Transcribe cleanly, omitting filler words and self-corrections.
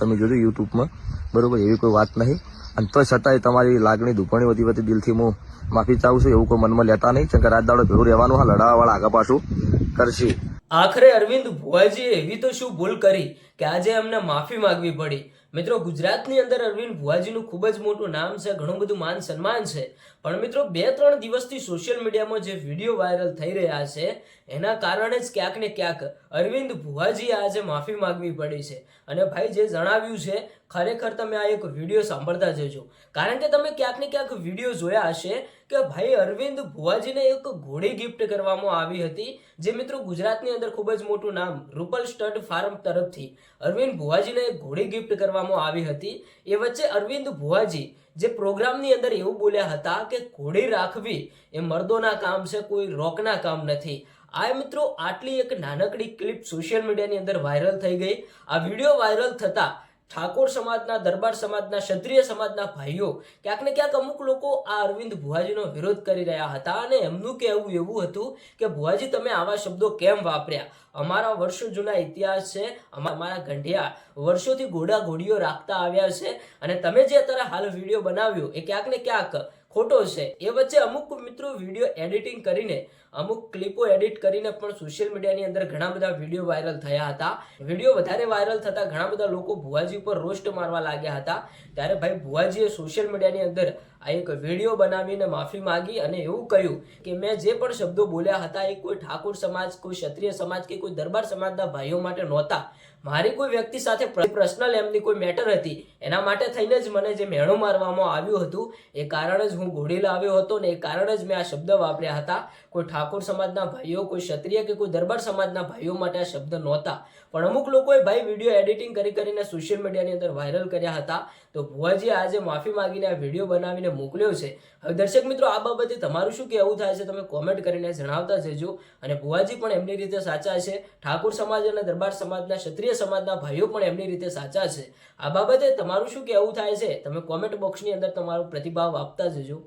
તમે જોજો યુટ્યુબમાં, બરોબર, એવી કોઈ વાત નહીં. અને તો છતાંય તમારી લાગણી દુભાણી વધી વધી દિલથી હું માફી ચાહું છું. એવું કોઈ મનમાં લેતા નહીં, કારણ કે રાત દાડો ભેગું રહેવાનું. હા, લડાવાવાળા આગા પાછું કરશે. આખરે અરવિંદ ભુવાજીએ એવી તો શું ભૂલ કરી કે આજે એમને માફી માંગવી પડી. મિત્રો, ગુજરાતની અંદર અરવિંદ ભુવાજીનું ખૂબ જ મોટું નામ છે, ઘણું બધું માન સન્માન છે. પણ મિત્રો, 2-3 દિવસથી સોશિયલ મીડિયામાં જે વિડીયો વાયરલ થઈ રહ્યા છે એના કારણે જ ક્યાંક ને ક્યાંક અરવિંદ ભુવાજીએ આજે માફી માંગવી પડી છે. અને ભાઈ જે જણાવ્યું છે, ખરેખર તમે આ એક વિડીયો સાંભળતા જજો, કારણ કે તમે ક્યાંક ને ક્યાંક વિડીયો જોયા હશે કે ભાઈ અરવિંદ ભુવાજીને એક ઘોડી ગિફ્ટ કરવામાં આવી હતી. જે મિત્રો ગુજરાતની અંદર ખૂબ જ મોટું નામ રૂપલ સ્ટડ ફાર્મ તરફથી અરવિંદ ભુવાજીને એક ઘોડી ગિફ્ટ કરવામાં આવી હતી. એ વચ્ચે અરવિંદ ભુવાજી જે પ્રોગ્રામની અંદર એવું બોલ્યા હતા કે ઘોડી રાખવી એ મર્દોના કામ છે, કોઈ રોકના કામ નથી. આ મિત્રો આટલી એક નાનકડી ક્લિપ સોશિયલ મીડિયાની અંદર વાયરલ થઈ ગઈ. આ વિડીયો વાયરલ થતા ઠાકોર સમાજના, દરબાર સમાજના, ક્ષત્રિય સમાજના ભાઈઓ ક્યાંક ને ક્યાંક અમુક લોકો આ અરવિંદ ભુવાજીનો વિરોધ કરી રહ્યા હતા. અને એમનું કહેવું એવું હતું કે ભુવાજી તમે આવા શબ્દો કેમ વાપર્યા? અમારા વર્ષો જૂના ઇતિહાસ છે, અમારા ગંઢિયા વર્ષોથી ઘોડા ઘોડીઓ રાખતા આવ્યા છે, અને તમે જે અત્યારે હાલ વિડીયો બનાવ્યો એ ક્યાંક ને ક્યાંક ખોટો છે. એ વચ્ચે અમુક મિત્રો વિડીયો એડિટિંગ કરીને, અમુક ક્લિપો એડિટ કરીને પણ સોશિયલ મીડિયાની અંદર ઘણા બધા વિડીયો વાયરલ થયા હતા. વિડીયો વધારે વાયરલ થતા ઘણા બધા લોકો ભુવાજી ઉપર રોસ્ટ મારવા લાગ્યા હતા. ત્યારે ભાઈ ભુવાજીએ સોશિયલ મીડિયાની અંદર આ એક વિડીયો બનાવીને માફી માંગી અને એવું કહ્યું કે મેં જે પણ શબ્દો બોલ્યા હતા એ કોઈ ઠાકોર સમાજ, કોઈ ક્ષત્રિય સમાજ કે કોઈ દરબાર સમાજના ભાઈઓ માટે નહોતા. મારી કોઈ વ્યક્તિ સાથે પર્સનલ એમની કોઈ મેટર હતી, એના માટે થઈને જ મને જે મેણું મારવામાં આવ્યું હતું એ કારણે જ હું ઘોડી લાવ્યો હતો ને એ કારણે જ મેં આ શબ્દ વાપર્યા હતા. કોઈ ઠાકોર સમાજના ભાઈઓ, કોઈ ક્ષત્રિય કે કોઈ દરબાર સમાજના ભાઈઓ માટે આ શબ્દ નહોતા. પણ અમુક લોકોએ ભાઈ વિડીયો એડિટિંગ કરીને સોશિયલ મીડિયાની અંદર વાયરલ કર્યા હતા. તો ભુવાજીએ આજે માફી માંગીને આ વિડીયો બનાવીને મોકલ્યો છે. હવે દર્શક મિત્રો, આ બાબતે તમારું શું કહેવું થાય છે તમે કોમેન્ટ કરીને જણાવતા જજો. અને ભુવાજી પણ એમની રીતે સાચા છે, ઠાકોર સમાજ અને દરબાર સમાજના, ક્ષત્રિય સમાજના ભાઈઓ પણ એમની રીતે સાચા છે. આ બાબતે તમારું શું કહેવું થાય છે તમે કોમેન્ટ બોક્સની અંદર તમારો પ્રતિભાવ આપતા જજો.